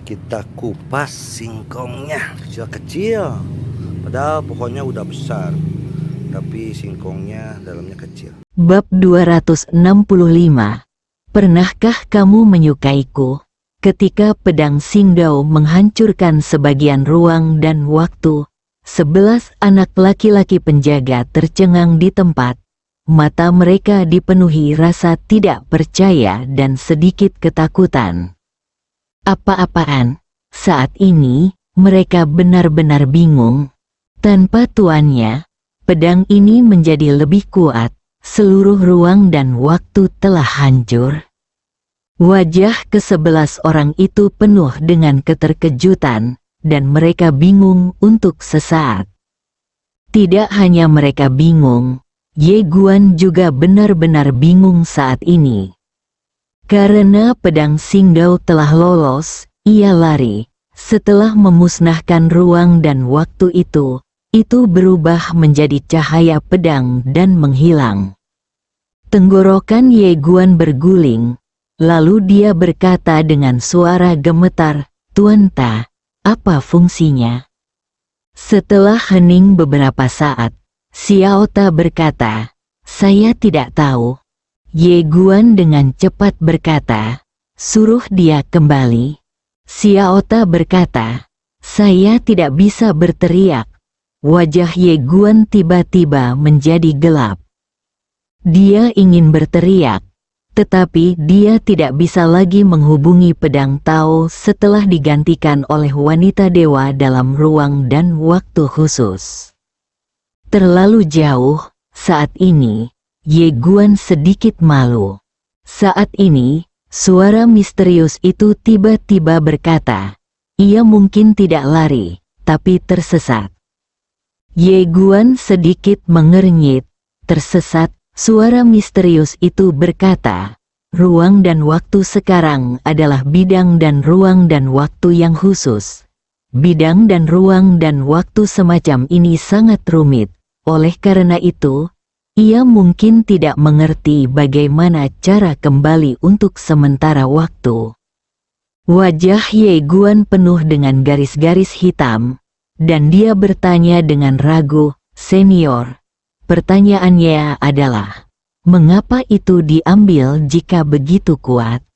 Kita kupas singkongnya kecil-kecil. Padahal pohonnya udah besar, tapi singkongnya dalamnya kecil. Bab 265. Pernahkah kamu menyukaiku ketika pedang Singdao menghancurkan sebagian ruang dan waktu? 11 anak laki-laki penjaga tercengang di tempat. Mata mereka dipenuhi rasa tidak percaya dan sedikit ketakutan. Apa-apaan? Saat ini, mereka benar-benar bingung. Tanpa tuannya, pedang ini menjadi lebih kuat. Seluruh ruang dan waktu telah hancur. Wajah ke-11 orang itu penuh dengan keterkejutan, dan mereka bingung untuk sesaat. Tidak hanya mereka bingung, Ye Guan juga benar-benar bingung saat ini. Karena pedang Singdao telah lolos, ia lari. Setelah memusnahkan ruang dan waktu itu berubah menjadi cahaya pedang dan menghilang. Tenggorokan Ye Guan berguling, lalu dia berkata dengan suara gemetar, "Tuan Ta, apa fungsinya?" Setelah hening beberapa saat, Xiao Ta berkata, "Saya tidak tahu." Ye Guan dengan cepat berkata, "Suruh dia kembali." Xiao Ta berkata, "Saya tidak bisa berteriak." Wajah Ye Guan tiba-tiba menjadi gelap. Dia ingin berteriak, tetapi dia tidak bisa lagi menghubungi pedang Tao setelah digantikan oleh wanita dewa dalam ruang dan waktu khusus. Terlalu jauh, saat ini, Ye Guan sedikit malu. Saat ini, suara misterius itu tiba-tiba berkata, ia mungkin tidak lari, tapi tersesat. Ye Guan sedikit mengernyit, tersesat. Suara misterius itu berkata, ruang dan waktu sekarang adalah bidang dan ruang dan waktu yang khusus. Bidang dan ruang dan waktu semacam ini sangat rumit, oleh karena itu, ia mungkin tidak mengerti bagaimana cara kembali untuk sementara waktu. Wajah Ye Guan penuh dengan garis-garis hitam, dan dia bertanya dengan ragu, "Senior, pertanyaannya adalah, mengapa itu diambil jika begitu kuat?"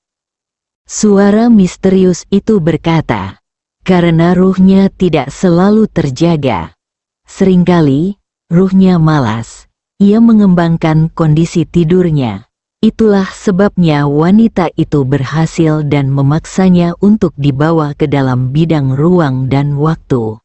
Suara misterius itu berkata, karena ruhnya tidak selalu terjaga. Seringkali, ruhnya malas. Ia mengembangkan kondisi tidurnya. Itulah sebabnya wanita itu berhasil dan memaksanya untuk dibawa ke dalam bidang ruang dan waktu.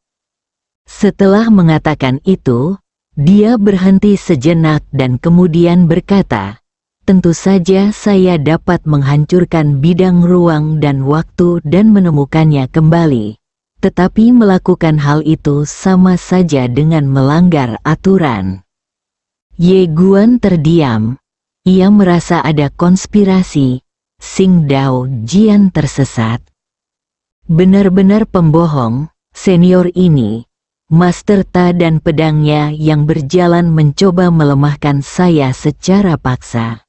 Setelah mengatakan itu, dia berhenti sejenak dan kemudian berkata, "Tentu saja saya dapat menghancurkan bidang ruang dan waktu dan menemukannya kembali. Tetapi melakukan hal itu sama saja dengan melanggar aturan." Ye Guan terdiam. Ia merasa ada konspirasi. Singdao Jian tersesat. Benar-benar pembohong, senior ini. Master Ta dan pedangnya yang berjalan mencoba melemahkan saya secara paksa.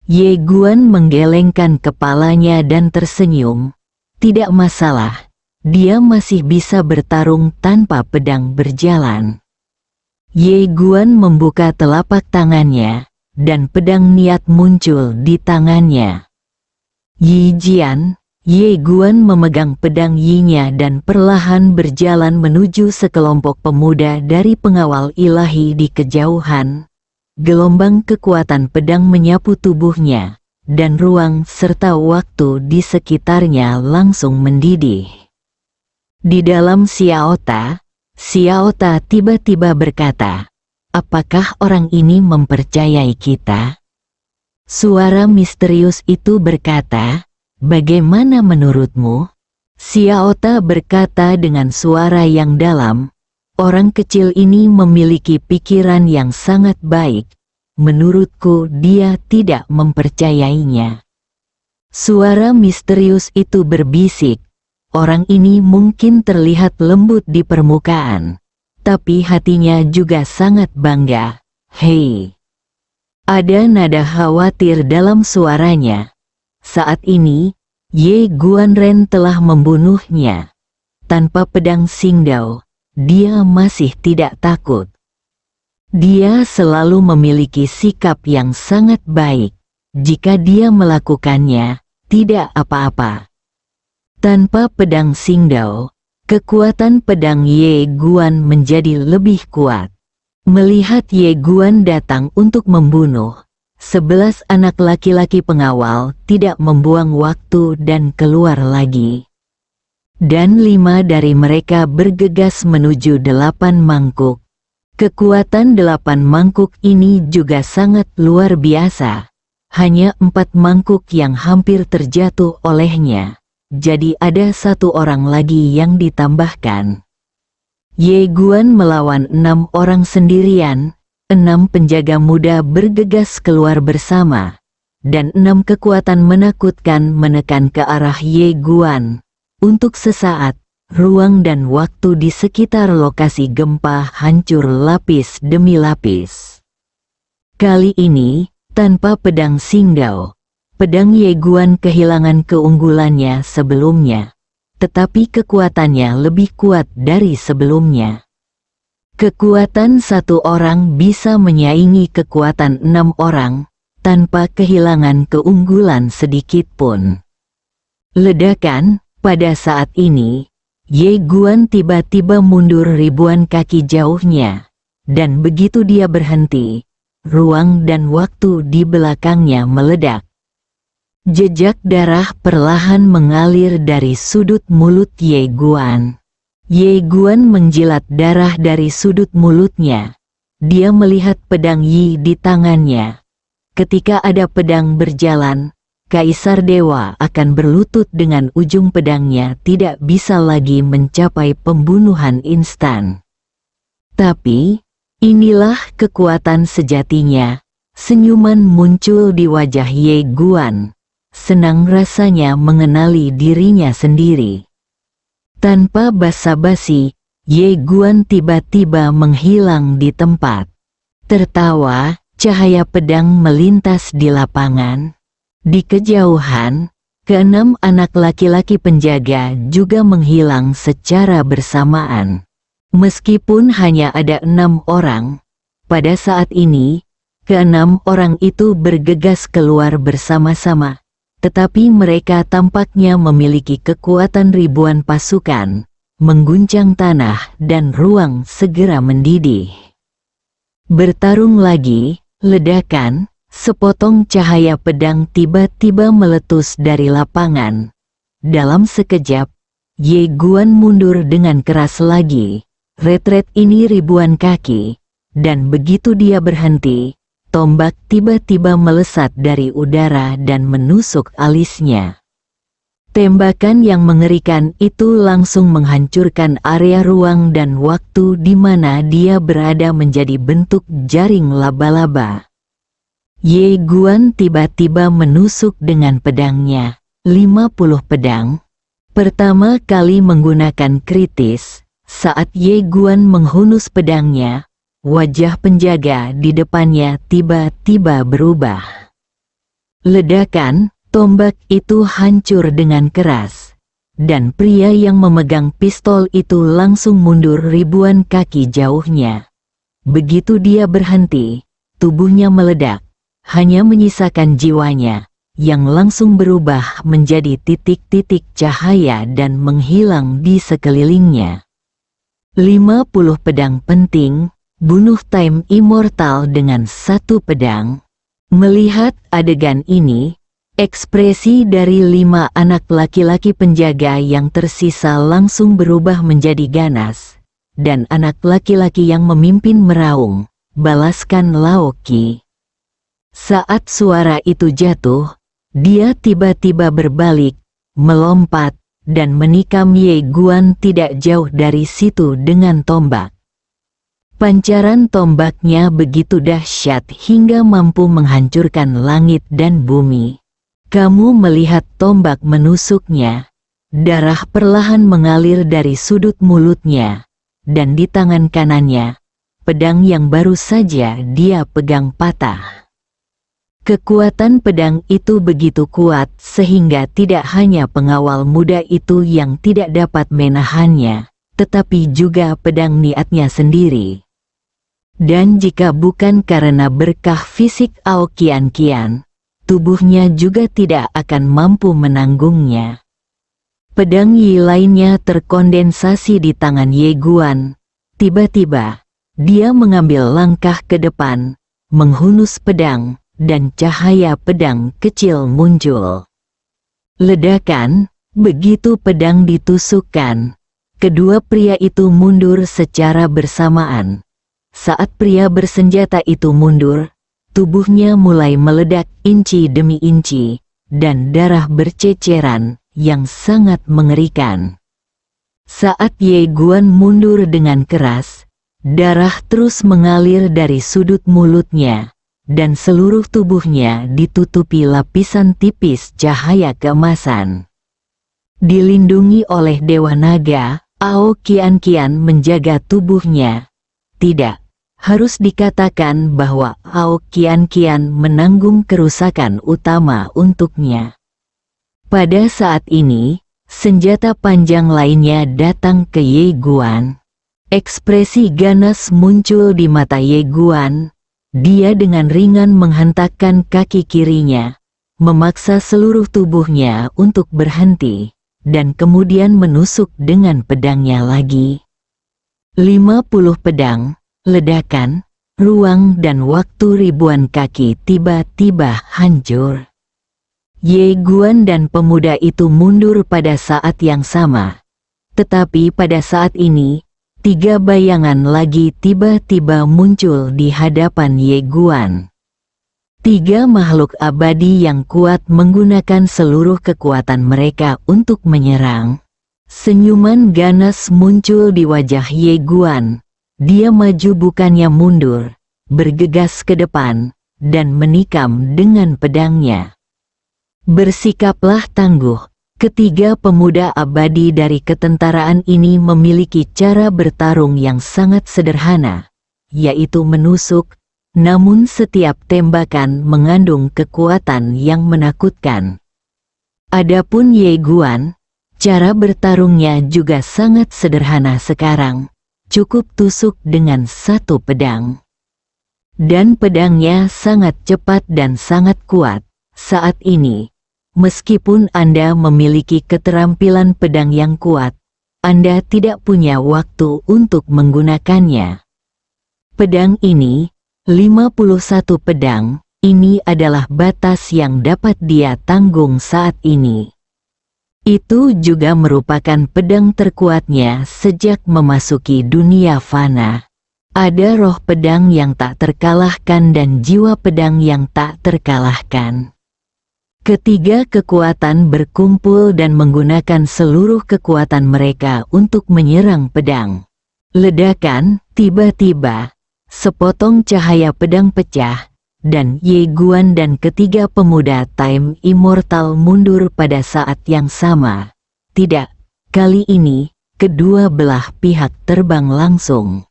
Ye Guan menggelengkan kepalanya dan tersenyum. Tidak masalah, dia masih bisa bertarung tanpa pedang berjalan. Ye Guan membuka telapak tangannya, dan pedang niat muncul di tangannya. Yi Jian, Ye Guan memegang pedang Yi-nya dan perlahan berjalan menuju sekelompok pemuda dari pengawal ilahi di kejauhan. Gelombang kekuatan pedang menyapu tubuhnya, dan ruang serta waktu di sekitarnya langsung mendidih. Di dalam Xiao Ta tiba-tiba berkata, "Apakah orang ini mempercayai kita?" Suara misterius itu berkata, "Bagaimana menurutmu?" Xiao Ta berkata dengan suara yang dalam, "Orang kecil ini memiliki pikiran yang sangat baik. Menurutku dia tidak mempercayainya." Suara misterius itu berbisik, "Orang ini mungkin terlihat lembut di permukaan, tapi hatinya juga sangat bangga. Hei." Ada nada khawatir dalam suaranya. Saat ini, Ye Guanren telah membunuhnya. Tanpa pedang Xingdao, dia masih tidak takut. Dia selalu memiliki sikap yang sangat baik. Jika dia melakukannya, tidak apa-apa. Tanpa pedang Xingdao, kekuatan pedang Ye Guan menjadi lebih kuat. Melihat Ye Guan datang untuk membunuh, 11 anak laki-laki pengawal tidak membuang waktu dan keluar lagi. Dan 5 dari mereka bergegas menuju 8 mangkuk. Kekuatan 8 mangkuk ini juga sangat luar biasa. Hanya 4 mangkuk yang hampir terjatuh olehnya. Jadi ada 1 orang lagi yang ditambahkan. Ye Guan melawan 6 orang sendirian. 6 penjaga muda bergegas keluar bersama. Dan 6 kekuatan menakutkan menekan ke arah Ye Guan. Untuk sesaat, ruang dan waktu di sekitar lokasi gempa hancur lapis demi lapis. Kali ini, tanpa pedang Xingdao, pedang Ye Guan kehilangan keunggulannya sebelumnya. Tetapi kekuatannya lebih kuat dari sebelumnya. Kekuatan 1 orang bisa menyaingi kekuatan 6 orang, tanpa kehilangan keunggulan sedikit pun. Ledakan. Pada saat ini, Ye Guan tiba-tiba mundur ribuan kaki jauhnya, dan begitu dia berhenti, ruang dan waktu di belakangnya meledak. Jejak darah perlahan mengalir dari sudut mulut Ye Guan. Ye Guan menjilat darah dari sudut mulutnya. Dia melihat pedang Yi di tangannya. Ketika ada pedang berjalan, Kaisar Dewa akan berlutut dengan ujung pedangnya tidak bisa lagi mencapai pembunuhan instan. Tapi, inilah kekuatan sejatinya. Senyuman muncul di wajah Ye Guan. Senang rasanya mengenali dirinya sendiri. Tanpa basa-basi, Ye Guan tiba-tiba menghilang di tempat. Tertawa, cahaya pedang melintas di lapangan. Di kejauhan, ke-6 anak laki-laki penjaga juga menghilang secara bersamaan. Meskipun hanya ada 6 orang, pada saat ini, ke-6 orang itu bergegas keluar bersama-sama. Tetapi mereka tampaknya memiliki kekuatan ribuan pasukan, mengguncang tanah dan ruang segera mendidih. Bertarung lagi, ledakan. Sepotong cahaya pedang tiba-tiba meletus dari lapangan. Dalam sekejap, Ye Guan mundur dengan keras lagi. Retret ini ribuan kaki. Dan begitu dia berhenti, tombak tiba-tiba melesat dari udara dan menusuk alisnya. Tembakan yang mengerikan itu langsung menghancurkan area ruang dan waktu di mana dia berada menjadi bentuk jaring laba-laba. Ye Guan tiba-tiba menusuk dengan pedangnya, 50 pedang. Pertama kali menggunakan kritis, saat Ye Guan menghunus pedangnya, wajah penjaga di depannya tiba-tiba berubah. Ledakan, tombak itu hancur dengan keras. Dan pria yang memegang pistol itu langsung mundur ribuan kaki jauhnya. Begitu dia berhenti, tubuhnya meledak. Hanya menyisakan jiwanya, yang langsung berubah menjadi titik-titik cahaya dan menghilang di sekelilingnya. 50 pedang penting, bunuh Time Immortal dengan 1 pedang. Melihat adegan ini, ekspresi dari 5 anak laki-laki penjaga yang tersisa langsung berubah menjadi ganas. Dan anak laki-laki yang memimpin meraung, "Balaskan Laoki." Saat suara itu jatuh, dia tiba-tiba berbalik, melompat, dan menikam Ye Guan tidak jauh dari situ dengan tombak. Pancaran tombaknya begitu dahsyat hingga mampu menghancurkan langit dan bumi. Kamu melihat tombak menusuknya, darah perlahan mengalir dari sudut mulutnya, dan di tangan kanannya, pedang yang baru saja dia pegang patah. Kekuatan pedang itu begitu kuat sehingga tidak hanya pengawal muda itu yang tidak dapat menahannya, tetapi juga pedang niatnya sendiri. Dan jika bukan karena berkah fisik Ao Qian Qian, tubuhnya juga tidak akan mampu menanggungnya. Pedang Yi lainnya terkondensasi di tangan Ye Guan. Tiba-tiba, dia mengambil langkah ke depan, menghunus pedang, dan cahaya pedang kecil muncul. Ledakan, begitu pedang ditusukkan, kedua pria itu mundur secara bersamaan. Saat pria bersenjata itu mundur, tubuhnya mulai meledak inci demi inci, dan darah berceceran yang sangat mengerikan. Saat Ye Guan mundur dengan keras, darah terus mengalir dari sudut mulutnya, dan seluruh tubuhnya ditutupi lapisan tipis cahaya keemasan. Dilindungi oleh Dewa Naga, Ao Qian Qian menjaga tubuhnya. Tidak, harus dikatakan bahwa Ao Qian Qian menanggung kerusakan utama untuknya. Pada saat ini, senjata panjang lainnya datang ke Ye Guan. Ekspresi ganas muncul di mata Ye Guan. Dia dengan ringan menghentakkan kaki kirinya, memaksa seluruh tubuhnya untuk berhenti, dan kemudian menusuk dengan pedangnya lagi. 50 pedang, ledakan, ruang dan waktu ribuan kaki tiba-tiba hancur. Ye Guan dan pemuda itu mundur pada saat yang sama. Tetapi pada saat ini, 3 bayangan lagi tiba-tiba muncul di hadapan Ye Guan. 3 makhluk abadi yang kuat menggunakan seluruh kekuatan mereka untuk menyerang. Senyuman ganas muncul di wajah Ye Guan. Dia maju bukannya mundur, bergegas ke depan, dan menikam dengan pedangnya. Bersikaplah tangguh. Ketiga pemuda abadi dari ketentaraan ini memiliki cara bertarung yang sangat sederhana, yaitu menusuk, namun setiap tembakan mengandung kekuatan yang menakutkan. Adapun Ye Guan, cara bertarungnya juga sangat sederhana sekarang, cukup tusuk dengan 1 pedang. Dan pedangnya sangat cepat dan sangat kuat. Saat ini, meskipun Anda memiliki keterampilan pedang yang kuat, Anda tidak punya waktu untuk menggunakannya. Pedang ini, 51 pedang, ini adalah batas yang dapat dia tanggung saat ini. Itu juga merupakan pedang terkuatnya sejak memasuki dunia fana. Ada roh pedang yang tak terkalahkan dan jiwa pedang yang tak terkalahkan. Ketiga kekuatan berkumpul dan menggunakan seluruh kekuatan mereka untuk menyerang pedang. Ledakan, tiba-tiba, sepotong cahaya pedang pecah, dan Ye Guan dan ketiga pemuda Time Immortal mundur pada saat yang sama. Tidak, kali ini, kedua belah pihak terbang langsung.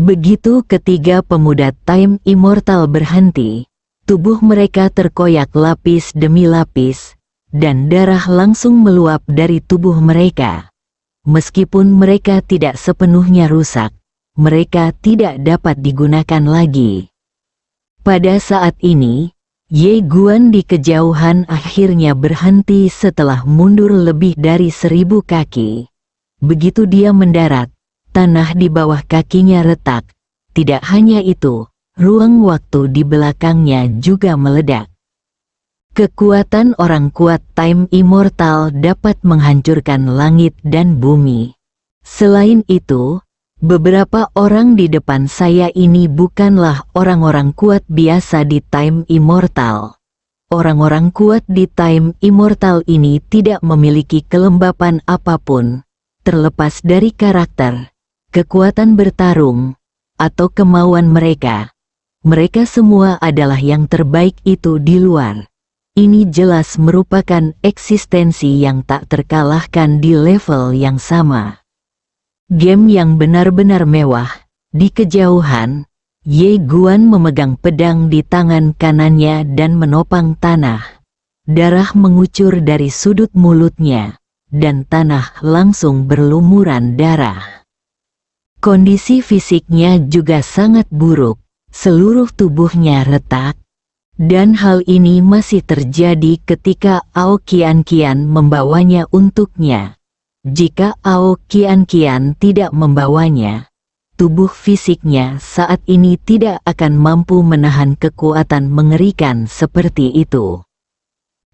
Begitu ketiga pemuda Time Immortal berhenti, tubuh mereka terkoyak lapis demi lapis, dan darah langsung meluap dari tubuh mereka. Meskipun mereka tidak sepenuhnya rusak, mereka tidak dapat digunakan lagi. Pada saat ini, Ye Guan di kejauhan akhirnya berhenti setelah mundur lebih dari 1000 kaki. Begitu dia mendarat, tanah di bawah kakinya retak. Tidak hanya itu, ruang waktu di belakangnya juga meledak. Kekuatan orang kuat Time Immortal dapat menghancurkan langit dan bumi. Selain itu, beberapa orang di depan saya ini bukanlah orang-orang kuat biasa di Time Immortal. Orang-orang kuat di Time Immortal ini tidak memiliki kelembapan apapun, terlepas dari karakter, kekuatan bertarung, atau kemauan mereka. Mereka semua adalah yang terbaik itu di luar. Ini jelas merupakan eksistensi yang tak terkalahkan di level yang sama. Game yang benar-benar mewah. Di kejauhan, Ye Guan memegang pedang di tangan kanannya dan menopang tanah. Darah mengucur dari sudut mulutnya, dan tanah langsung berlumuran darah. Kondisi fisiknya juga sangat buruk, seluruh tubuhnya retak. Dan hal ini masih terjadi ketika Ao Qian Qian membawanya untuknya. Jika Ao Qian Qian tidak membawanya, tubuh fisiknya saat ini tidak akan mampu menahan kekuatan mengerikan seperti itu.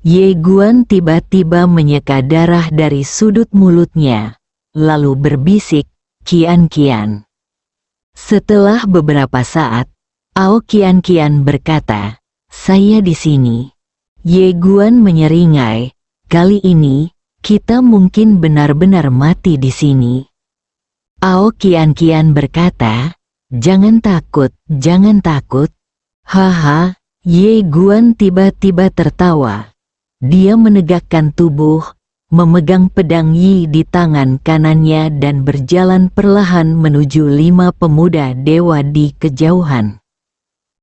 Ye Guan tiba-tiba menyeka darah dari sudut mulutnya, lalu berbisik, "Qian Qian." Setelah beberapa saat, Ao Qian Qian berkata, "Saya di sini." Ye Guan menyeringai, "Kali ini, kita mungkin benar-benar mati di sini." Ao Qian Qian berkata, "Jangan takut, jangan takut." Haha, Ye Guan tiba-tiba tertawa. Dia menegakkan tubuh, memegang pedang Yi di tangan kanannya dan berjalan perlahan menuju 5 pemuda dewa di kejauhan.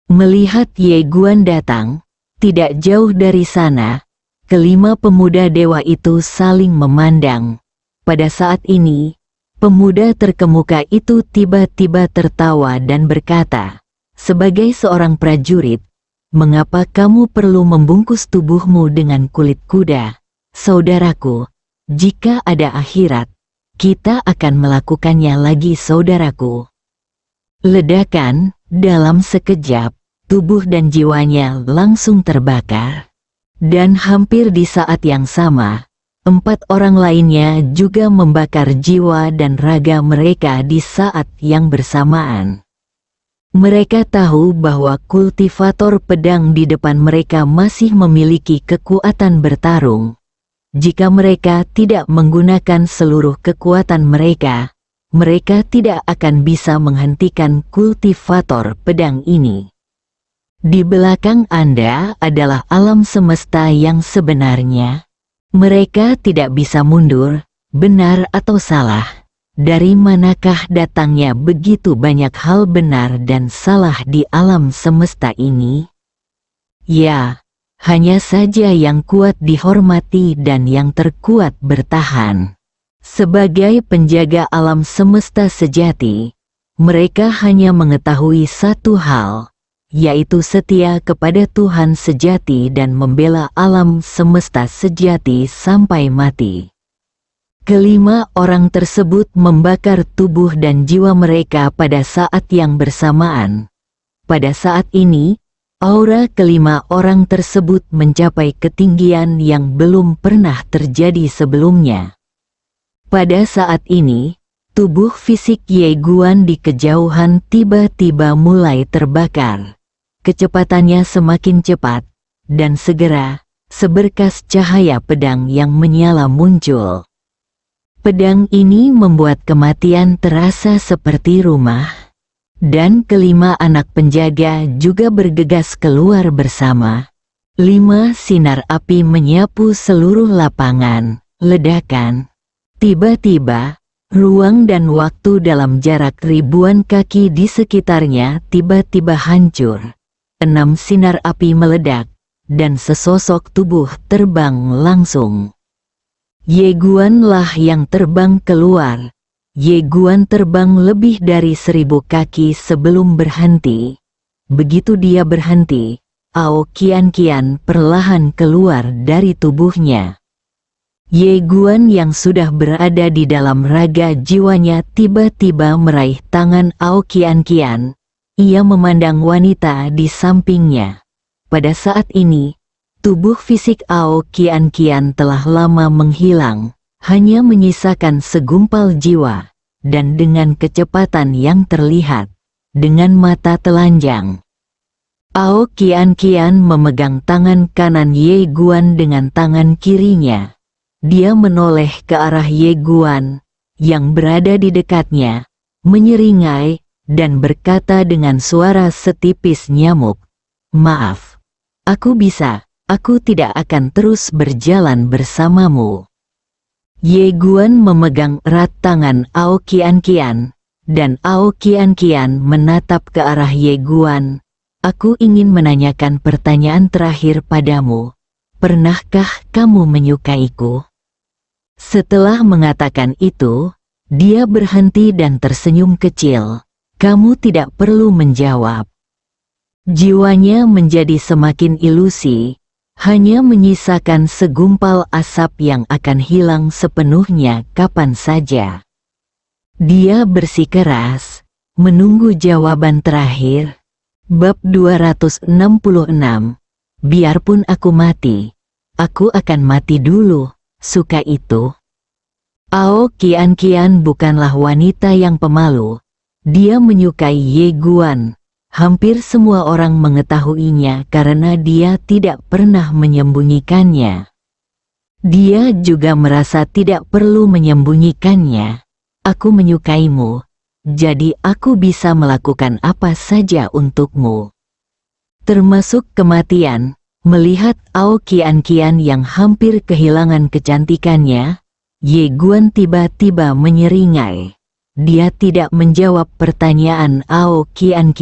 Melihat Ye Guan datang, tidak jauh dari sana, kelima pemuda dewa itu saling memandang. Pada saat ini, pemuda terkemuka itu tiba-tiba tertawa dan berkata, "Sebagai seorang prajurit, mengapa kamu perlu membungkus tubuhmu dengan kulit kuda? Saudaraku, jika ada akhirat, kita akan melakukannya lagi saudaraku." Ledakan, dalam sekejap, tubuh dan jiwanya langsung terbakar. Dan hampir di saat yang sama, 4 orang lainnya juga membakar jiwa dan raga mereka di saat yang bersamaan. Mereka tahu bahwa kultivator pedang di depan mereka masih memiliki kekuatan bertarung. Jika mereka tidak menggunakan seluruh kekuatan mereka, mereka tidak akan bisa menghentikan kultivator pedang ini. Di belakang Anda adalah alam semesta yang sebenarnya. Mereka tidak bisa mundur, benar atau salah. Dari manakah datangnya begitu banyak hal benar dan salah di alam semesta ini? Ya, hanya saja yang kuat dihormati dan yang terkuat bertahan. Sebagai penjaga alam semesta sejati, mereka hanya mengetahui satu hal, yaitu setia kepada Tuhan sejati dan membela alam semesta sejati sampai mati. Kelima orang tersebut membakar tubuh dan jiwa mereka pada saat yang bersamaan. Pada saat ini, aura kelima orang tersebut mencapai ketinggian yang belum pernah terjadi sebelumnya. Pada saat ini, tubuh fisik Ye Guan di kejauhan tiba-tiba mulai terbakar. Kecepatannya semakin cepat, dan segera, seberkas cahaya pedang yang menyala muncul. Pedang ini membuat kematian terasa seperti rumah, dan kelima anak penjaga juga bergegas keluar bersama. 5 sinar api menyapu seluruh lapangan, ledakan. Tiba-tiba, ruang dan waktu dalam jarak ribuan kaki di sekitarnya tiba-tiba hancur. 6 sinar api meledak, dan sesosok tubuh terbang langsung. Ye Guan lah yang terbang keluar. Ye Guan terbang lebih dari 1000 kaki sebelum berhenti. Begitu dia berhenti, Ao Qian Qian perlahan keluar dari tubuhnya. Ye Guan yang sudah berada di dalam raga jiwanya tiba-tiba meraih tangan Ao Qian Qian. Ia memandang wanita di sampingnya. Pada saat ini, tubuh fisik Ao Qian Qian telah lama menghilang, hanya menyisakan segumpal jiwa, dan dengan kecepatan yang terlihat, dengan mata telanjang. Ao Qian Qian memegang tangan kanan Ye Guan dengan tangan kirinya. Dia menoleh ke arah Ye Guan, yang berada di dekatnya, menyeringai, dan berkata dengan suara setipis nyamuk, "Maaf, aku tidak akan terus berjalan bersamamu." Ye Guan memegang erat tangan Ao Qian Qian, dan Ao Qian menatap ke arah Ye Guan. Aku ingin menanyakan pertanyaan terakhir padamu. Pernahkah kamu menyukaiku? Setelah mengatakan itu, dia berhenti dan tersenyum kecil. Kamu tidak perlu menjawab. Jiwanya menjadi semakin ilusi, hanya menyisakan segumpal asap yang akan hilang sepenuhnya kapan saja. Dia bersikeras, menunggu jawaban terakhir. Bab 266. Biarpun aku mati, aku akan mati dulu. Suka itu? Ao Qian bukanlah wanita yang pemalu. Dia menyukai Ye Guan. Hampir semua orang mengetahuinya karena dia tidak pernah menyembunyikannya. Dia juga merasa tidak perlu menyembunyikannya. Aku menyukaimu, jadi aku bisa melakukan apa saja untukmu. Termasuk kematian. Melihat Ao Qian yang hampir kehilangan kecantikannya, Ye Guan tiba-tiba menyeringai. Dia tidak menjawab pertanyaan Ao Qian.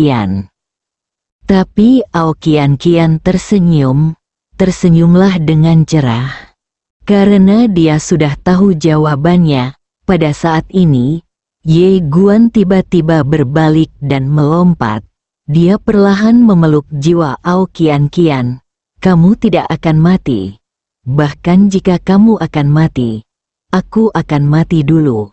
Tapi Ao Qian tersenyum, tersenyumlah dengan cerah. Karena dia sudah tahu jawabannya, pada saat ini, Ye Guan tiba-tiba berbalik dan melompat. Dia perlahan memeluk jiwa Ao Qian. Kamu tidak akan mati. Bahkan jika kamu akan mati, aku akan mati dulu.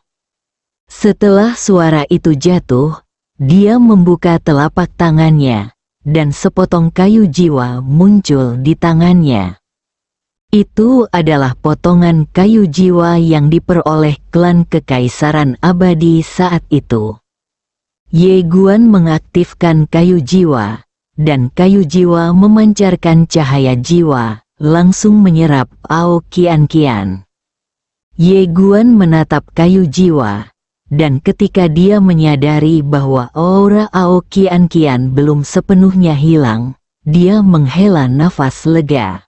Setelah suara itu jatuh, dia membuka telapak tangannya, dan sepotong kayu jiwa muncul di tangannya. Itu adalah potongan kayu jiwa yang diperoleh klan kekaisaran abadi saat itu. Ye Guan mengaktifkan kayu jiwa, dan kayu jiwa memancarkan cahaya jiwa, langsung menyerap Ao Qian. Ye Guan menatap kayu jiwa, dan ketika dia menyadari bahwa aura Ao Qian belum sepenuhnya hilang, dia menghela nafas lega.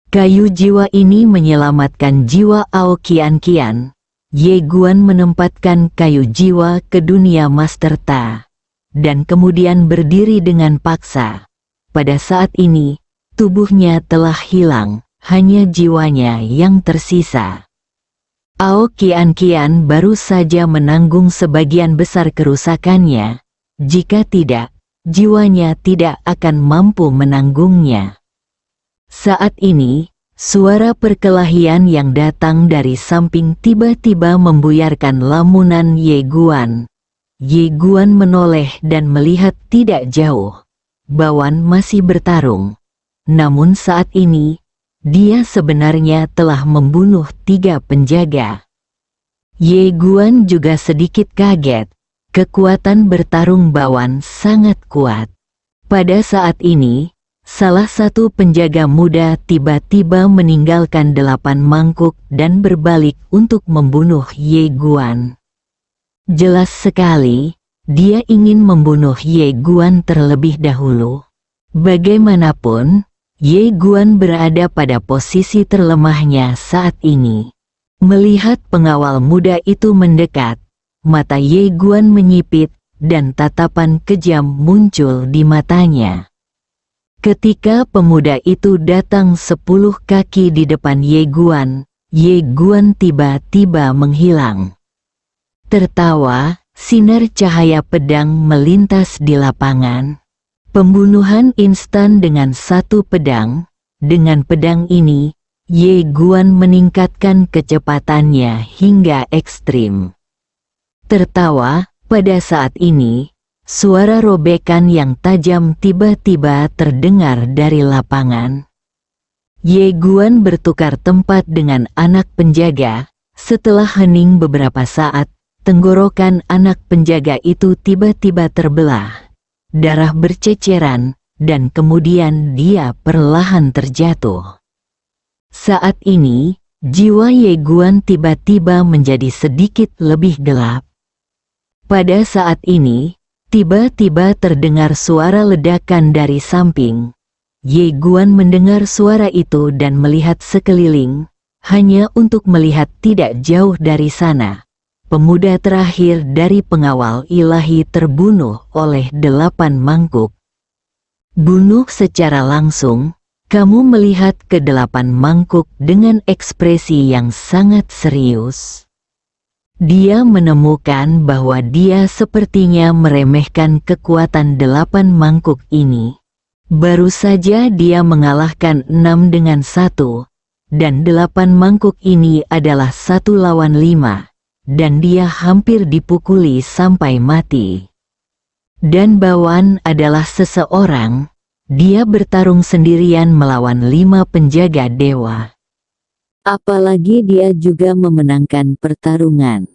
Kayu jiwa ini menyelamatkan jiwa Ao Qian. Ye Guan menempatkan kayu jiwa ke dunia Master Ta, dan kemudian berdiri dengan paksa. Pada saat ini, tubuhnya telah hilang, hanya jiwanya yang tersisa. Ao Qian baru saja menanggung sebagian besar kerusakannya. Jika tidak, jiwanya tidak akan mampu menanggungnya. Saat ini, suara perkelahian yang datang dari samping tiba-tiba membuyarkan lamunan Ye Guan. Ye Guan menoleh dan melihat tidak jauh. Bawan masih bertarung. Namun saat ini, dia sebenarnya telah membunuh 3 penjaga. Ye Guan juga sedikit kaget. Kekuatan bertarung Bawan sangat kuat. Pada saat ini, salah satu penjaga muda tiba-tiba meninggalkan 8 mangkuk dan berbalik untuk membunuh Ye Guan. Jelas sekali, dia ingin membunuh Ye Guan terlebih dahulu. Bagaimanapun, Ye Guan berada pada posisi terlemahnya saat ini. Melihat pengawal muda itu mendekat, mata Ye Guan menyipit dan tatapan kejam muncul di matanya. Ketika pemuda itu datang 10 kaki di depan Ye Guan tiba-tiba menghilang. Tertawa, sinar cahaya pedang melintas di lapangan. Pembunuhan instan dengan 1 pedang. Dengan pedang ini, Ye Guan meningkatkan kecepatannya hingga ekstrim. Tertawa, pada saat ini, suara robekan yang tajam tiba-tiba terdengar dari lapangan. Ye Guan bertukar tempat dengan anak penjaga. Setelah hening beberapa saat, tenggorokan anak penjaga itu tiba-tiba terbelah. Darah berceceran, dan kemudian dia perlahan terjatuh. Saat ini, jiwa Ye Guan tiba-tiba menjadi sedikit lebih gelap. Pada saat ini, tiba-tiba terdengar suara ledakan dari samping. Ye Guan mendengar suara itu dan melihat sekeliling, hanya untuk melihat tidak jauh dari sana. pemuda terakhir dari pengawal ilahi terbunuh oleh 8 mangkuk. Bunuh secara langsung, kamu melihat ke-8 mangkuk dengan ekspresi yang sangat serius. Dia menemukan bahwa dia sepertinya meremehkan kekuatan 8 mangkuk ini. Baru saja dia mengalahkan 6 dengan 1, dan 8 mangkuk ini adalah 1 lawan 5, dan dia hampir dipukuli sampai mati. Dan Bawan adalah seseorang, dia bertarung sendirian melawan 5 penjaga dewa. Apalagi dia juga memenangkan pertarungan.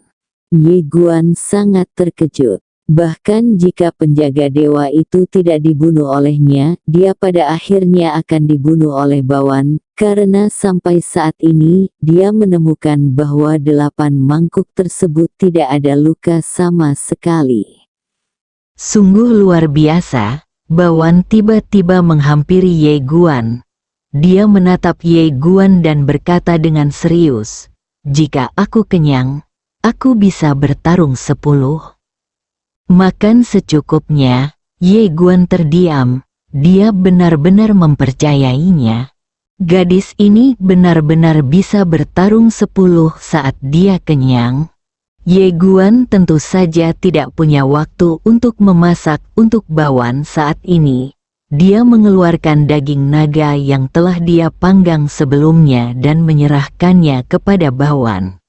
Ye Guan sangat terkejut. Bahkan jika penjaga dewa itu tidak dibunuh olehnya, dia pada akhirnya akan dibunuh oleh Bawan, karena sampai saat ini, dia menemukan bahwa 8 mangkuk tersebut tidak ada luka sama sekali. Sungguh luar biasa, Bawan tiba-tiba menghampiri Ye Guan. Dia menatap Ye Guan dan berkata dengan serius, "Jika aku kenyang, aku bisa bertarung 10. Makan secukupnya." Ye Guan terdiam, dia benar-benar mempercayainya. Gadis ini benar-benar bisa bertarung 10 saat dia kenyang. Ye Guan tentu saja tidak punya waktu untuk memasak untuk Bawan saat ini. Dia mengeluarkan daging naga yang telah dia panggang sebelumnya dan menyerahkannya kepada Bawan.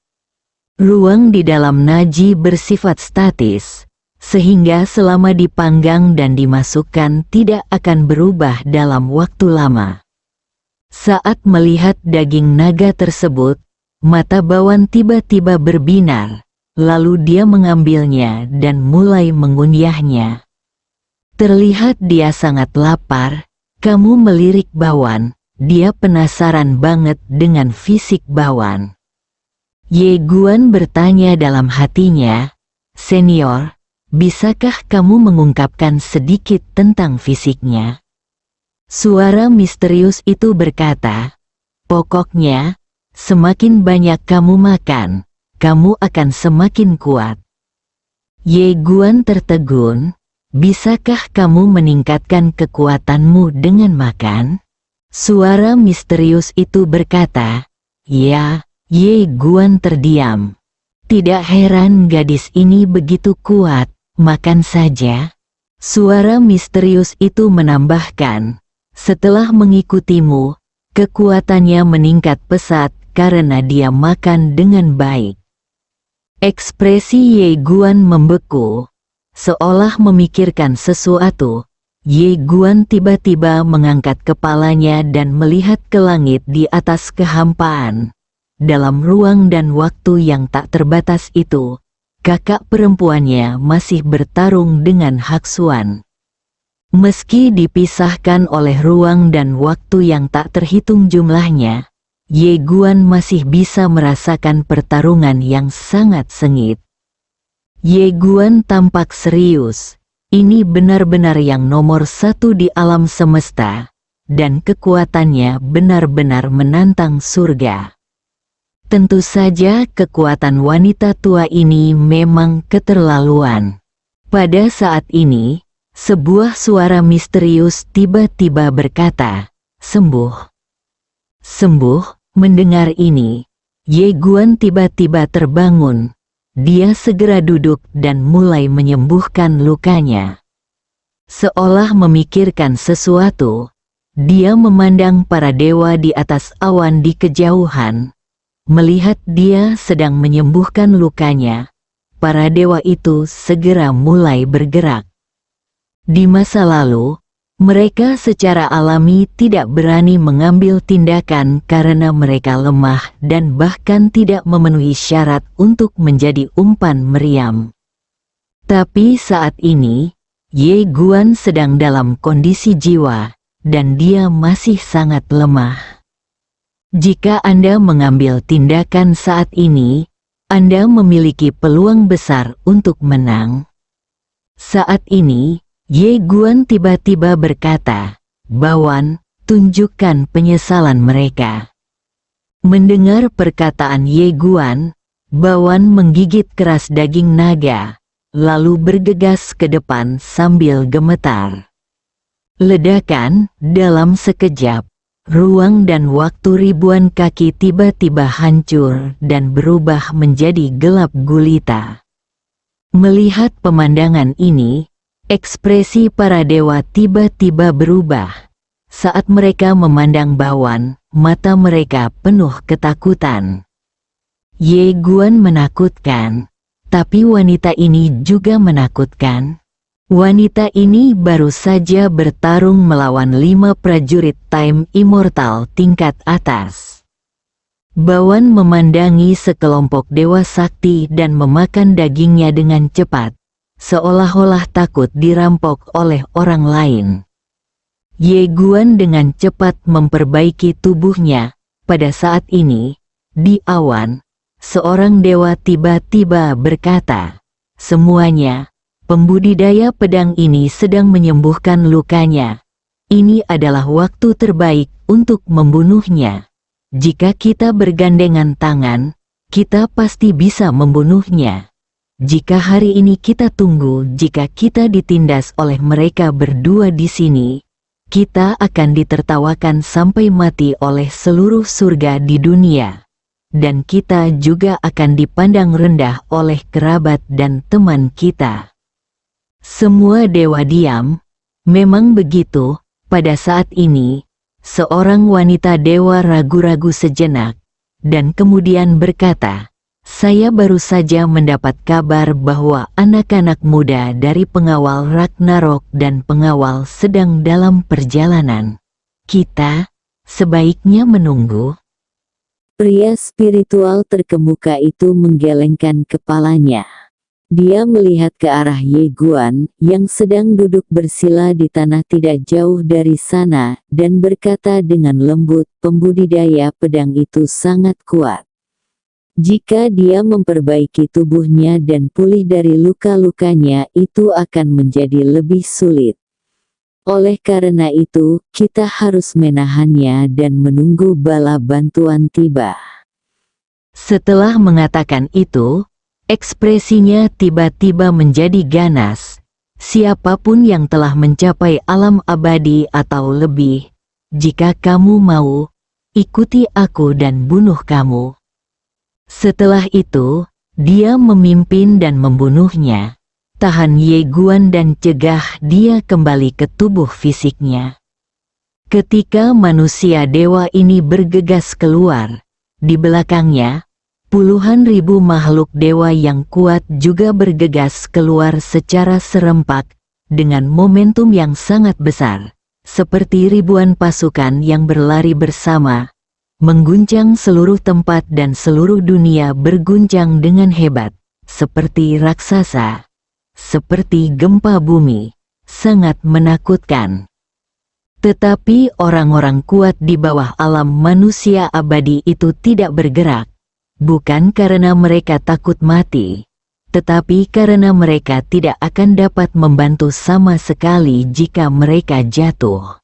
Ruang di dalam Naji bersifat statis, sehingga selama dipanggang dan dimasukkan tidak akan berubah dalam waktu lama. Saat melihat daging naga tersebut, mata Bawan tiba-tiba berbinar, lalu dia mengambilnya dan mulai mengunyahnya. Terlihat dia sangat lapar. Kamu melirik Bawan, dia penasaran banget dengan fisik Bawan. Ye Guan bertanya dalam hatinya, "Senior, bisakah kamu mengungkapkan sedikit tentang fisiknya?" Suara misterius itu berkata, "Pokoknya, semakin banyak kamu makan, kamu akan semakin kuat." Ye Guan tertegun, "Bisakah kamu meningkatkan kekuatanmu dengan makan?" Suara misterius itu berkata, "Ya." Ye Guan terdiam. Tidak heran gadis ini begitu kuat, makan saja. Suara misterius itu menambahkan, "Setelah mengikutimu, kekuatannya meningkat pesat karena dia makan dengan baik." Ekspresi Ye Guan membeku. Seolah memikirkan sesuatu, Ye Guan tiba-tiba mengangkat kepalanya dan melihat ke langit di atas kehampaan. Dalam ruang dan waktu yang tak terbatas itu, kakak perempuannya masih bertarung dengan Hak Xuan. Meski dipisahkan oleh ruang dan waktu yang tak terhitung jumlahnya, Ye Guan masih bisa merasakan pertarungan yang sangat sengit. Ye Guan tampak serius. Ini benar-benar yang nomor 1 di alam semesta, dan kekuatannya benar-benar menantang surga. Tentu saja kekuatan wanita tua ini memang keterlaluan. Pada saat ini, sebuah suara misterius tiba-tiba berkata, "Sembuh." Sembuh. Mendengar ini, Ye Guan tiba-tiba terbangun. Dia segera duduk dan mulai menyembuhkan lukanya. Seolah memikirkan sesuatu, dia memandang para dewa di atas awan di kejauhan. Melihat dia sedang menyembuhkan lukanya, para dewa itu segera mulai bergerak. Di masa lalu, mereka secara alami tidak berani mengambil tindakan karena mereka lemah dan bahkan tidak memenuhi syarat untuk menjadi umpan meriam. Tapi saat ini, Ye Guan sedang dalam kondisi jiwa, dan dia masih sangat lemah. Jika Anda mengambil tindakan saat ini, Anda memiliki peluang besar untuk menang. Saat ini, Ye Guan tiba-tiba berkata, "Bawan, tunjukkan penyesalan mereka." Mendengar perkataan Ye Guan, Bawan menggigit keras daging naga, lalu bergegas ke depan sambil gemetar. Ledakan, dalam sekejap, ruang dan waktu ribuan kaki tiba-tiba hancur dan berubah menjadi gelap gulita. Melihat pemandangan ini, ekspresi para dewa tiba-tiba berubah. Saat mereka memandang Bawan, mata mereka penuh ketakutan. Ye Guan menakutkan, tapi wanita ini juga menakutkan. Wanita ini baru saja bertarung melawan 5 prajurit Time Immortal tingkat atas. Bawan memandangi sekelompok dewa sakti dan memakan dagingnya dengan cepat, seolah-olah takut dirampok oleh orang lain. Ye Guan dengan cepat memperbaiki tubuhnya. Pada saat ini, di awan, seorang dewa tiba-tiba berkata, "Semuanya, pembudidaya pedang ini sedang menyembuhkan lukanya. Ini adalah waktu terbaik untuk membunuhnya. Jika kita bergandengan tangan, kita pasti bisa membunuhnya. Jika hari ini kita tunggu, jika kita ditindas oleh mereka berdua di sini, kita akan ditertawakan sampai mati oleh seluruh surga di dunia. Dan kita juga akan dipandang rendah oleh kerabat dan teman kita." Semua dewa diam. Memang begitu, pada saat ini, seorang wanita dewa ragu-ragu sejenak, dan kemudian berkata, "Saya baru saja mendapat kabar bahwa anak-anak muda dari pengawal Ragnarok dan pengawal sedang dalam perjalanan. Kita sebaiknya menunggu." Pria spiritual terkemuka itu menggelengkan kepalanya. Dia melihat ke arah Ye Guan yang sedang duduk bersila di tanah tidak jauh dari sana dan berkata dengan lembut, "Pembudidaya pedang itu sangat kuat. Jika dia memperbaiki tubuhnya dan pulih dari luka-lukanya, itu akan menjadi lebih sulit. Oleh karena itu, kita harus menahannya dan menunggu bala bantuan tiba." Setelah mengatakan itu, ekspresinya tiba-tiba menjadi ganas. "Siapapun yang telah mencapai alam abadi atau lebih, jika kamu mau, ikuti aku dan bunuh kamu." Setelah itu, dia memimpin dan membunuhnya. Tahan Ye Guan dan cegah dia kembali ke tubuh fisiknya. Ketika manusia dewa ini bergegas keluar, di belakangnya, puluhan ribu makhluk dewa yang kuat juga bergegas keluar secara serempak, dengan momentum yang sangat besar, seperti ribuan pasukan yang berlari bersama, mengguncang seluruh tempat dan seluruh dunia berguncang dengan hebat, seperti raksasa, seperti gempa bumi, sangat menakutkan. Tetapi orang-orang kuat di bawah alam manusia abadi itu tidak bergerak. Bukan karena mereka takut mati, tetapi karena mereka tidak akan dapat membantu sama sekali jika mereka jatuh.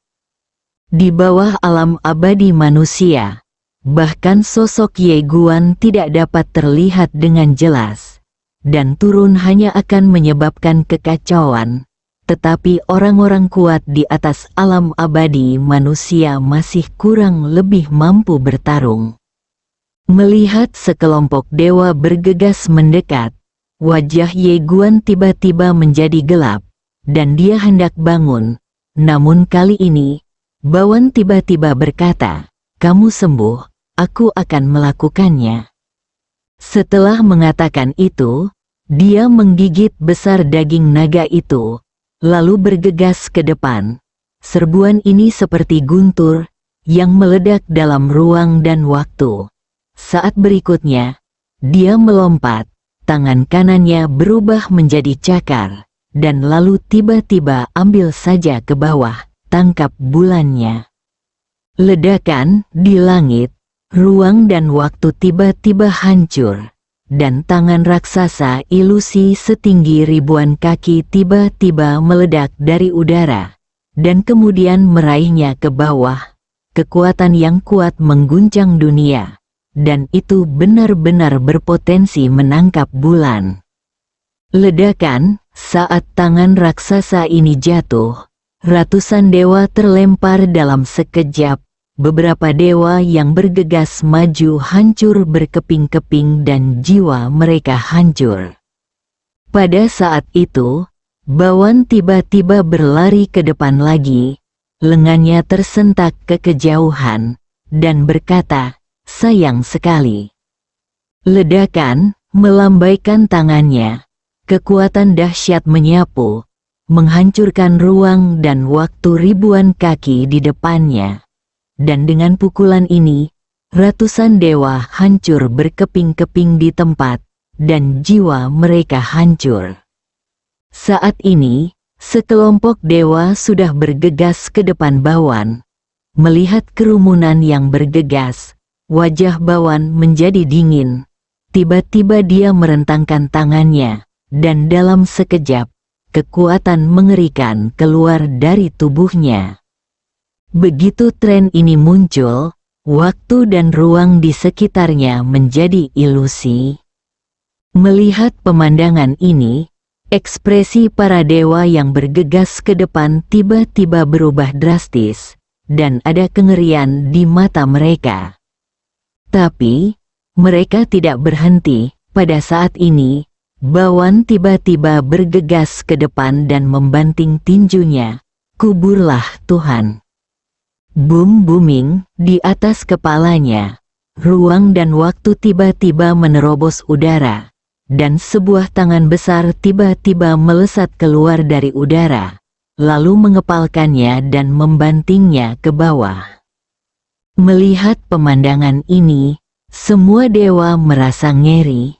Di bawah alam abadi manusia, bahkan sosok Ye Guan tidak dapat terlihat dengan jelas, dan turun hanya akan menyebabkan kekacauan, tetapi orang-orang kuat di atas alam abadi manusia masih kurang lebih mampu bertarung. Melihat sekelompok dewa bergegas mendekat, wajah Ye Guan tiba-tiba menjadi gelap, dan dia hendak bangun. Namun kali ini, Bawan tiba-tiba berkata, "Kamu sembuh, aku akan melakukannya." Setelah mengatakan itu, dia menggigit besar daging naga itu, lalu bergegas ke depan. Serbuan ini seperti guntur, yang meledak dalam ruang dan waktu. Saat berikutnya, dia melompat, tangan kanannya berubah menjadi cakar, dan lalu tiba-tiba ambil saja ke bawah, tangkap bulannya. Ledakan di langit, ruang dan waktu tiba-tiba hancur, dan tangan raksasa ilusi setinggi ribuan kaki tiba-tiba meledak dari udara, dan kemudian meraihnya ke bawah. Kekuatan yang kuat mengguncang dunia. dan itu benar-benar berpotensi menangkap bulan. Ledakan, saat tangan raksasa ini jatuh, ratusan dewa terlempar dalam sekejap. Beberapa dewa yang bergegas maju hancur berkeping-keping dan jiwa mereka hancur. Pada saat itu, Bawan tiba-tiba berlari ke depan lagi, lengannya tersentak ke kejauhan, dan berkata, "Sayang sekali." Ledakan, melambaikan tangannya, kekuatan dahsyat menyapu, menghancurkan ruang dan waktu ribuan kaki di depannya. Dan dengan pukulan ini, ratusan dewa hancur berkeping-keping di tempat, dan jiwa mereka hancur. Saat ini, sekelompok dewa sudah bergegas ke depan Bawan. Melihat kerumunan yang bergegas, wajah Bawan menjadi dingin. Tiba-tiba dia merentangkan tangannya, dan dalam sekejap, kekuatan mengerikan keluar dari tubuhnya. Begitu tren ini muncul, waktu dan ruang di sekitarnya menjadi ilusi. Melihat pemandangan ini, ekspresi para dewa yang bergegas ke depan tiba-tiba berubah drastis, dan ada kengerian di mata mereka. Tapi, mereka tidak berhenti. Pada saat ini, Bawan tiba-tiba bergegas ke depan dan membanting tinjunya. "Kuburlah Tuhan." Booming di atas kepalanya, ruang dan waktu tiba-tiba menerobos udara, dan sebuah tangan besar tiba-tiba melesat keluar dari udara, lalu mengepalkannya dan membantingnya ke bawah. Melihat pemandangan ini, semua dewa merasa ngeri.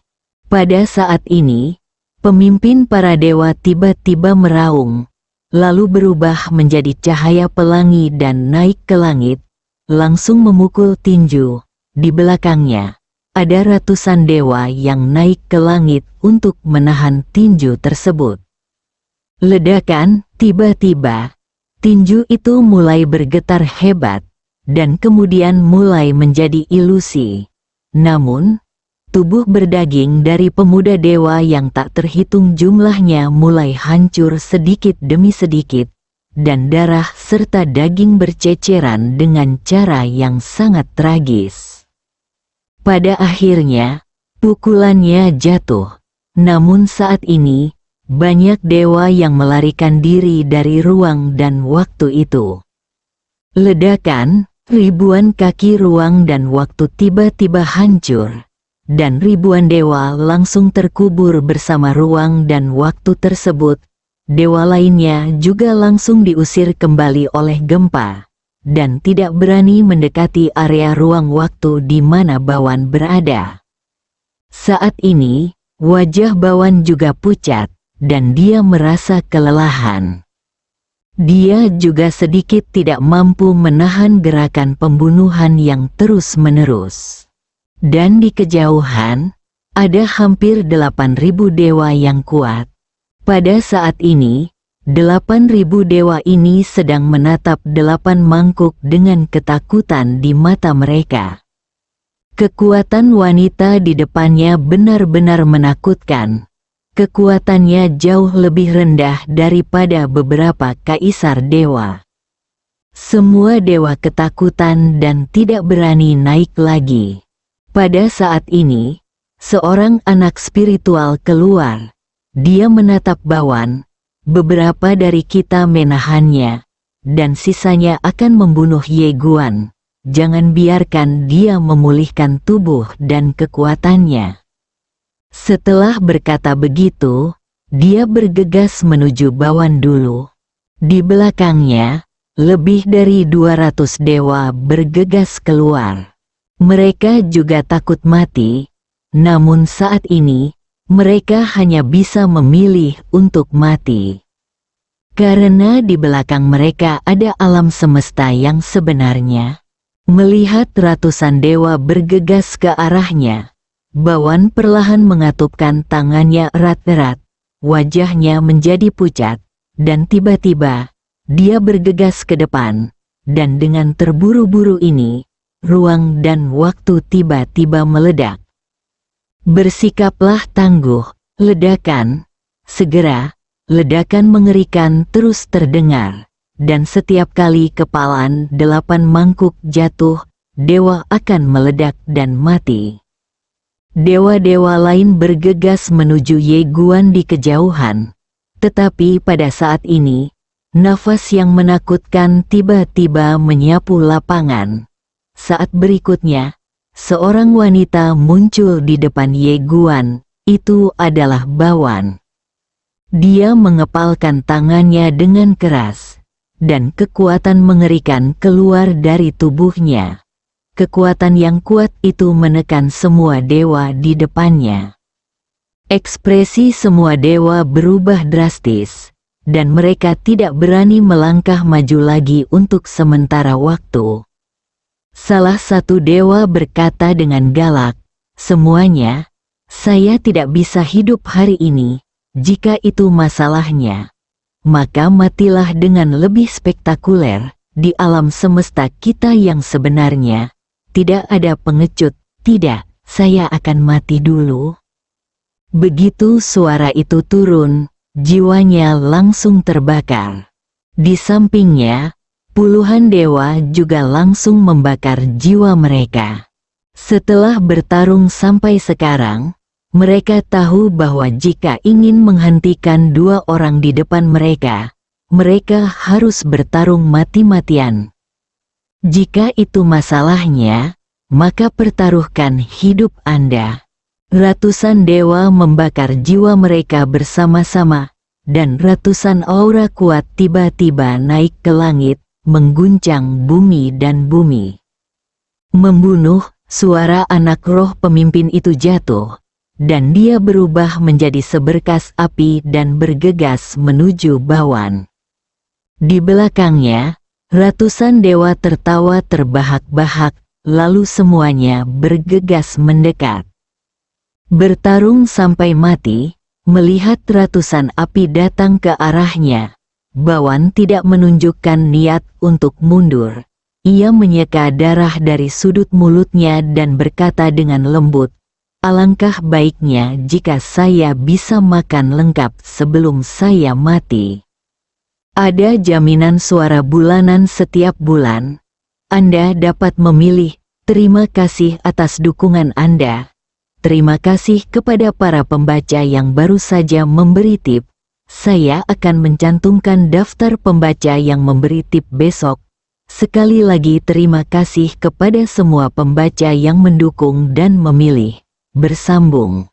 Pada saat ini, pemimpin para dewa tiba-tiba meraung, lalu berubah menjadi cahaya pelangi dan naik ke langit, langsung memukul tinju. Di belakangnya, ada ratusan dewa yang naik ke langit untuk menahan tinju tersebut. Ledakan, tiba-tiba, tinju itu mulai bergetar hebat, dan kemudian mulai menjadi ilusi. Namun, tubuh berdaging dari pemuda dewa yang tak terhitung jumlahnya mulai hancur sedikit demi sedikit, dan darah serta daging berceceran dengan cara yang sangat tragis. Pada akhirnya, pukulannya jatuh. Namun saat ini, banyak dewa yang melarikan diri dari ruang dan waktu itu. Ledakan, ribuan kaki ruang dan waktu tiba-tiba hancur. Dan ribuan dewa langsung terkubur bersama ruang dan waktu tersebut. Dewa lainnya juga langsung diusir kembali oleh gempa, dan tidak berani mendekati area ruang waktu di mana Bawan berada. Saat ini, wajah Bawan juga pucat, dan dia merasa kelelahan. Dia juga sedikit tidak mampu menahan gerakan pembunuhan yang terus-menerus. Dan di kejauhan, ada hampir 8.000 dewa yang kuat. Pada saat ini, 8.000 dewa ini sedang menatap 8 mangkuk dengan ketakutan di mata mereka. Kekuatan wanita di depannya benar-benar menakutkan. Kekuatannya jauh lebih rendah daripada beberapa kaisar dewa. Semua dewa ketakutan dan tidak berani naik lagi. Pada saat ini, seorang anak spiritual keluar. Dia menatap Bawan. Beberapa dari kita menahannya, dan sisanya akan membunuh Ye Guan. Jangan biarkan dia memulihkan tubuh dan kekuatannya. Setelah berkata begitu, dia bergegas menuju Bawan dulu. Di belakangnya, lebih dari 200 dewa bergegas keluar. Mereka juga takut mati, namun saat ini, mereka hanya bisa memilih untuk mati. Karena di belakang mereka ada alam semesta yang sebenarnya. Melihat ratusan dewa bergegas ke arahnya, Bawan perlahan mengatupkan tangannya erat-erat, wajahnya menjadi pucat, dan tiba-tiba, dia bergegas ke depan, dan dengan terburu-buru ini, ruang dan waktu tiba-tiba meledak. Bersikaplah tangguh, ledakan, segera, ledakan mengerikan terus terdengar, dan setiap kali kepalan 8 mangkuk jatuh, dewa akan meledak dan mati. Dewa-dewa lain bergegas menuju Ye Guan di kejauhan, tetapi pada saat ini, nafas yang menakutkan tiba-tiba menyapu lapangan. Saat berikutnya, seorang wanita muncul di depan Ye Guan, itu adalah Bawan. Dia mengepalkan tangannya dengan keras, dan kekuatan mengerikan keluar dari tubuhnya. Kekuatan yang kuat itu menekan semua dewa di depannya. Ekspresi semua dewa berubah drastis, dan mereka tidak berani melangkah maju lagi untuk sementara waktu. Salah satu dewa berkata dengan galak, "Semuanya, saya tidak bisa hidup hari ini. Jika itu masalahnya, maka matilah dengan lebih spektakuler. Di alam semesta kita yang sebenarnya, tidak ada pengecut. Tidak, saya akan mati dulu." Begitu suara itu turun, jiwanya langsung terbakar. Di sampingnya, puluhan dewa juga langsung membakar jiwa mereka. Setelah bertarung sampai sekarang, mereka tahu bahwa jika ingin menghentikan 2 orang di depan mereka, mereka harus bertarung mati-matian. Jika itu masalahnya, maka pertaruhkan hidup Anda. Ratusan dewa membakar jiwa mereka bersama-sama, dan ratusan aura kuat tiba-tiba naik ke langit, mengguncang bumi dan bumi. Membunuh, suara anak roh pemimpin itu jatuh, dan dia berubah menjadi seberkas api dan bergegas menuju Bawan. Di belakangnya, ratusan dewa tertawa terbahak-bahak, lalu semuanya bergegas mendekat. Bertarung sampai mati, melihat ratusan api datang ke arahnya, Bawan tidak menunjukkan niat untuk mundur. Ia menyeka darah dari sudut mulutnya dan berkata dengan lembut, "Alangkah baiknya jika saya bisa makan lengkap sebelum saya mati. Ada jaminan suara bulanan setiap bulan. Anda dapat memilih. Terima kasih atas dukungan Anda. Terima kasih kepada para pembaca yang baru saja memberi tip. Saya akan mencantumkan daftar pembaca yang memberi tip besok. Sekali lagi terima kasih kepada semua pembaca yang mendukung dan memilih." Bersambung.